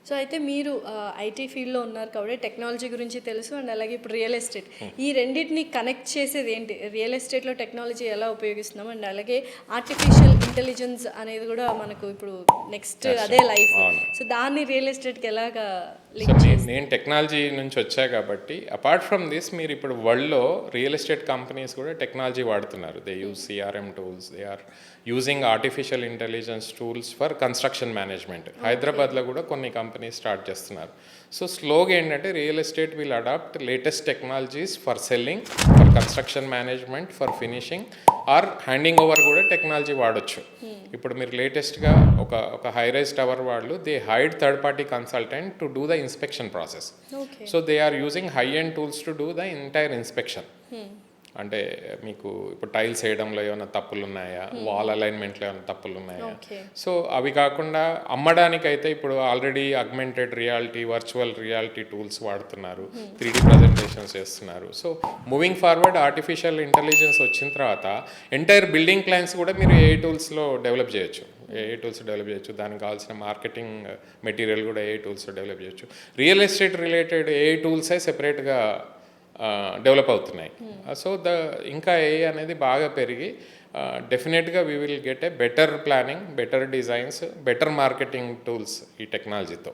So అయితే మీరు IT ఫీల్డ్లో ఉన్నారు కాబట్టి టెక్నాలజీ గురించి తెలుసు అండ్ అలాగే ఇప్పుడు రియల్ ఎస్టేట్ ఈ రెండింటిని కనెక్ట్ చేసేది ఏంటి? రియల్ ఎస్టేట్లో టెక్నాలజీ ఎలా ఉపయోగిస్తున్నాం అండ్ అలాగే ఆర్టిఫిషియల్ ఇంటెలిజెన్స్ అనేది కూడా మనకు ఇప్పుడు నెక్స్ట్ అదే లైఫ్. సో దాన్ని రియల్ ఎస్టేట్కి ఎలాగా లింక్ నేను టెక్నాలజీ నుంచి వచ్చా కాబట్టి అపార్ట్ ఫ్రమ్ దిస్ మీరు ఇప్పుడు వరల్డ్లో రియల్ ఎస్టేట్ కంపెనీస్ కూడా టెక్నాలజీ వాడుతున్నారు. They use CRM tools, they are using artificial intelligence tools for construction management. హైదరాబాద్లో కూడా కొన్ని కంపెనీస్ స్టార్ట్ చేస్తున్నారు. సో స్లోగా ఏంటంటే real estate will adapt latest technologies for selling, for construction management, for finishing or handing over కూడా technology వాడచ్చు. ఇప్పుడు మీరు లేటెస్ట్గా ఒక హై రైజ్ టవర్ వాళ్ళు they hired third party consultant to do the inspection process. So they are using high end tools to do the entire inspection. అంటే మీకు ఇప్పుడు టైల్స్ వేయడంలో ఏమైనా తప్పులు ఉన్నాయా, వాల్ అలైన్మెంట్లో ఏమైనా తప్పులు ఉన్నాయా. సో అవి కాకుండా అమ్మడానికైతే ఇప్పుడు already augmented reality, virtual reality tools వాడుతున్నారు, 3D ప్రజెంటేషన్స్ చేస్తున్నారు. So moving forward artificial intelligence వచ్చిన తర్వాత ఎంటైర్ బిల్డింగ్ ప్లాన్స్ కూడా మీరు ఏఐ టూల్స్లో డెవలప్ చేయొచ్చు. ఏఐ టూల్స్ డెవలప్ చేయొచ్చు, దానికి కావాల్సిన మార్కెటింగ్ మెటీరియల్ కూడా ఏఐ టూల్స్ డెవలప్ చేయొచ్చు. రియల్ ఎస్టేట్ రిలేటెడ్ ఏఐ టూల్సే సెపరేట్గా డెవలప్ అవుతున్నాయి. సో ఇంకా ఏఐ అనేది బాగా పెరిగి డెఫినెట్గా we will get a better planning, better designs, better marketing tools ఈ టెక్నాలజీతో.